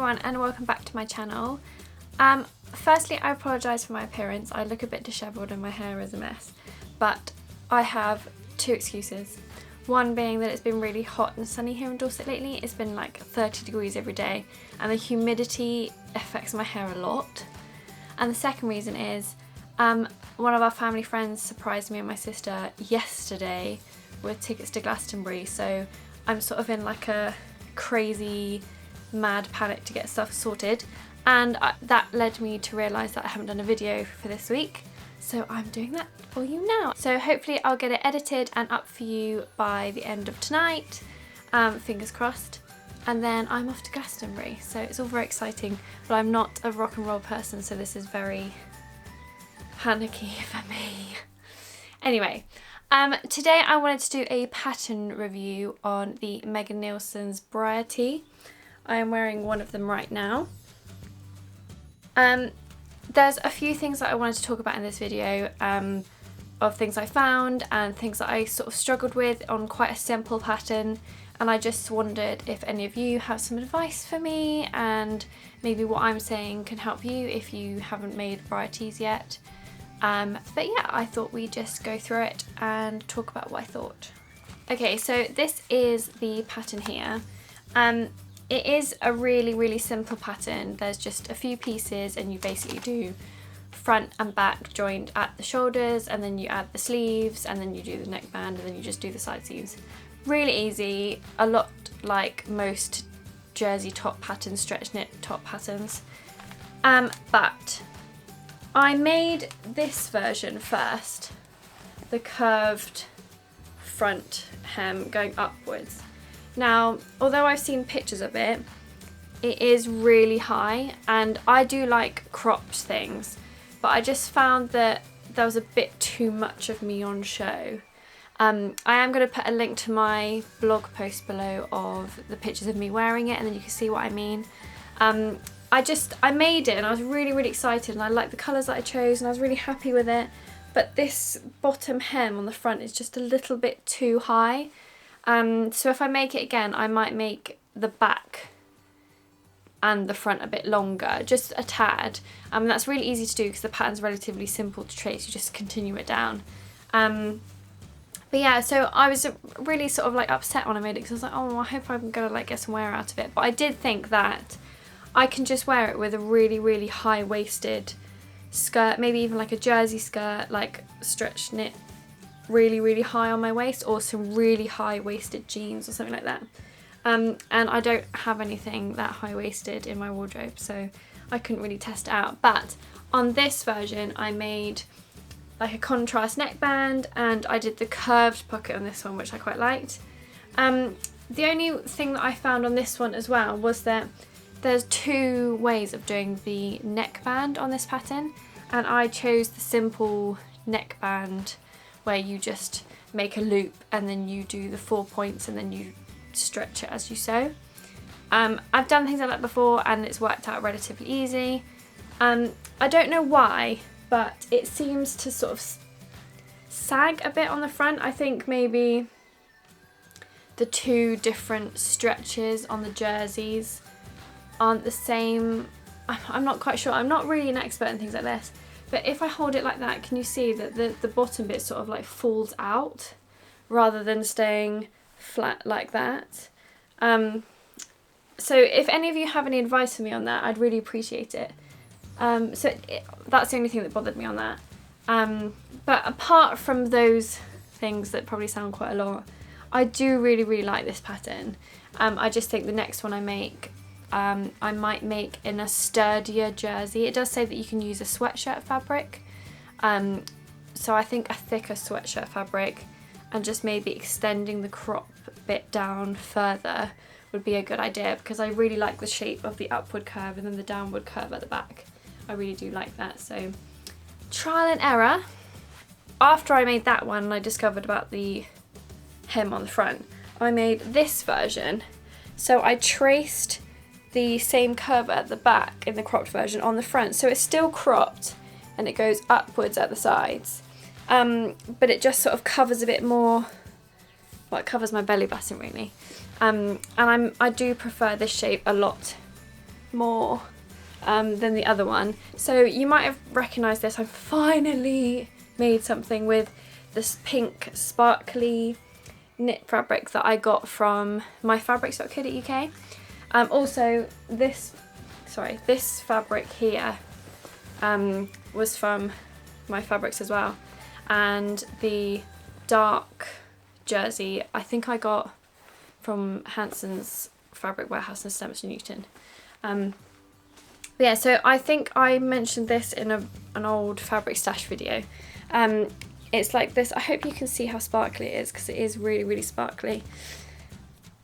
everyone and welcome back to my channel. Firstly, I apologise for my appearance. I look a bit dishevelled and my hair is a mess, but I have two excuses. One being that it's been really hot and sunny here in Dorset lately. It's been like 30 degrees every day and the humidity affects my hair a lot. And the second reason is one of our family friends surprised me and my sister yesterday with tickets to Glastonbury, so I'm sort of in like a crazy mad panic to get stuff sorted, and that led me to realise that I haven't done a video for this week, so I'm doing that for you now. So hopefully I'll get it edited and up for you by the end of tonight, fingers crossed, and then I'm off to Glastonbury, so it's all very exciting, but I'm not a rock and roll person, so this is very panicky for me. Anyway, today I wanted to do a pattern review on the Nielsen's Briar tee. I am wearing one of them right now. There's a few things that I wanted to talk about in this video, of things I found and things that I sort of struggled with on quite a simple pattern, and I just wondered if any of you have some advice for me and maybe what I'm saying can help you if you haven't made Briar tees yet. But yeah, I thought we'd just go through it and talk about what I thought. Okay, so this is the pattern here. It is a really simple pattern. There's just a few pieces and you basically do front and back joined at the shoulders, and then you add the sleeves, and then you do the neckband, and then you just do the side seams. Really easy, a lot like most jersey top patterns, stretch knit top patterns. But I made this version first, the curved front hem going upwards. Now, although I've seen pictures of it, it is really high, and I do like cropped things, but I just found that there was a bit too much of me on show. I am going to put a link to my blog post below of the pictures of me wearing it, and then you can see what I mean. I made it and I was really excited, and I liked the colours that I chose and I was really happy with it, but this bottom hem on the front is just a little bit too high. So if I make it again, I might make the back and the front a bit longer, just a tad. That's really easy to do because the pattern's relatively simple to trace, you just continue it down. But yeah, so I was really sort of like upset when I made it because I was like, oh, I hope I'm gonna like get some wear out of it, but I did think that I can just wear it with a really high-waisted skirt, maybe even like a jersey skirt, like stretch knit really high on my waist, or some really high-waisted jeans or something like that. And I don't have anything that high-waisted in my wardrobe, so I couldn't really test it out. But on this version, I made like a contrast neckband, and I did the curved pocket on this one, which I quite liked. The only thing that I found on this one as well was that there's two ways of doing the neckband on this pattern, and I chose the simple neckband where you just make a loop and then you do the 4 points and then you stretch it as you sew. I've done things like that before and it's worked out relatively easy. I don't know why, but it seems to sort of sag a bit on the front. I think maybe the two different stretches on the jerseys aren't the same. I'm not quite sure. I'm not really an expert in things like this, but if I hold it like that, can you see that the bottom bit sort of like falls out rather than staying flat like that? So if any of you have any advice for me on that, I'd really appreciate it. That's the only thing that bothered me on that. But apart from those things that probably sound quite a lot, I do really like this pattern. I just think the next one I make, I might make in a sturdier jersey. It does say that you can use a sweatshirt fabric, so I think a thicker sweatshirt fabric and just maybe extending the crop bit down further would be a good idea, because I really like the shape of the upward curve and then the downward curve at the back. I really do like that, so trial and error. After I made that one and I discovered about the hem on the front, I made this version. So I traced the same curve at the back in the cropped version on the front, so it's still cropped and it goes upwards at the sides, but it just sort of covers a bit more. Well, it covers my belly button really, and I do prefer this shape a lot more than the other one. So you might have recognised this. I finally made something with this pink sparkly knit fabric that I got from myfabrics.co.uk. Also this fabric here was from My Fabrics as well, and the dark jersey I think I got from Hanson's Fabric Warehouse in Stamford Newton. Yeah, so I think I mentioned this in an old fabric stash video. It's like this. I hope you can see how sparkly it is, because it is really, really sparkly.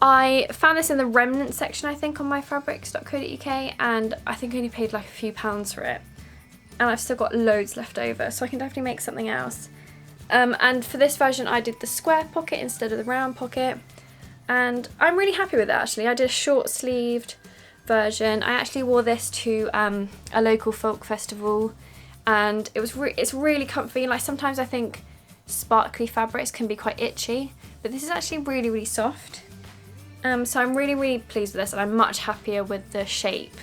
I found this in the remnant section, I think, on myfabrics.co.uk, and I think I only paid like a few pounds for it. And I've still got loads left over, so I can definitely make something else. And for this version I did the square pocket instead of the round pocket, and I'm really happy with it actually. I did a short sleeved version. I actually wore this to a local folk festival, and it's really comfy. Like, sometimes I think sparkly fabrics can be quite itchy, but this is actually really, really soft. So I'm really, really pleased with this, and I'm much happier with the shape.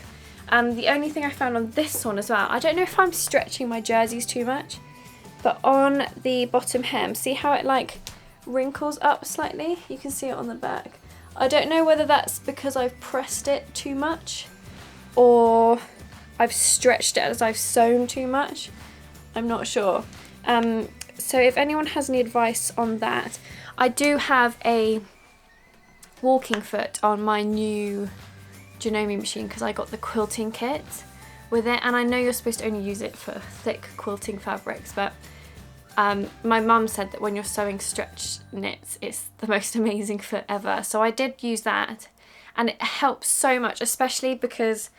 The only thing I found on this one as well, I don't know if I'm stretching my jerseys too much, but on the bottom hem, see how it like wrinkles up slightly? You can see it on the back. I don't know whether that's because I've pressed it too much or I've stretched it as I've sewn too much. I'm not sure. So if anyone has any advice on that, I do have a walking foot on my new Janome machine because I got the quilting kit with it, and I know you're supposed to only use it for thick quilting fabrics, but my mum said that when you're sewing stretch knits, it's the most amazing foot ever. So I did use that, and it helps so much, especially because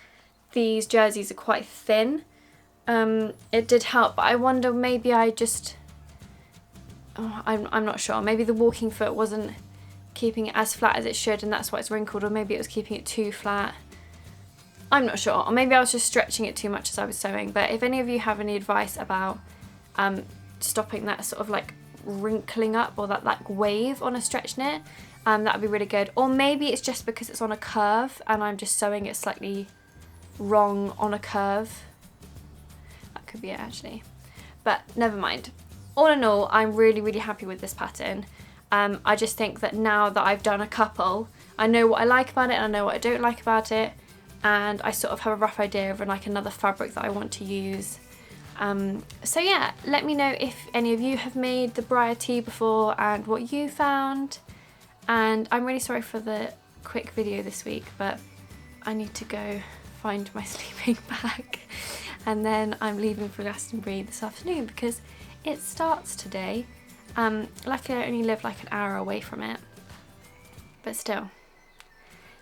these jerseys are quite thin. It did help, but I wonder, maybe I just, I'm not sure, maybe the walking foot wasn't keeping it as flat as it should, and that's why it's wrinkled, or maybe it was keeping it too flat. I'm not sure, or maybe I was just stretching it too much as I was sewing. But if any of you have any advice about stopping that sort of like wrinkling up, or that like wave on a stretch knit, that would be really good. Or maybe it's just because it's on a curve and I'm just sewing it slightly wrong on a curve. That could be it actually, but never mind. All in all, I'm really, really happy with this pattern. I just think that now that I've done a couple, I know what I like about it and I know what I don't like about it, and I sort of have a rough idea of like another fabric that I want to use. So yeah, let me know if any of you have made the Briar tee before and what you found. And I'm really sorry for the quick video this week, but I need to go find my sleeping bag, and then I'm leaving for Glastonbury this afternoon because it starts today. Luckily I only live like an hour away from it, but still,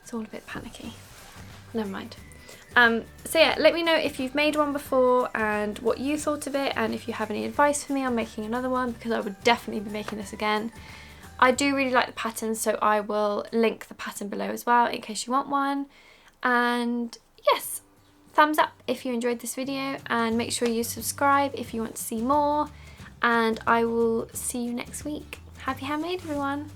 it's all a bit panicky. Never mind. So yeah, let me know if you've made one before and what you thought of it, and if you have any advice for me on making another one, because I would definitely be making this again. I do really like the pattern, so I will link the pattern below as well in case you want one. And yes, thumbs up if you enjoyed this video, and make sure you subscribe if you want to see more, and I will see you next week. Happy handmade, everyone!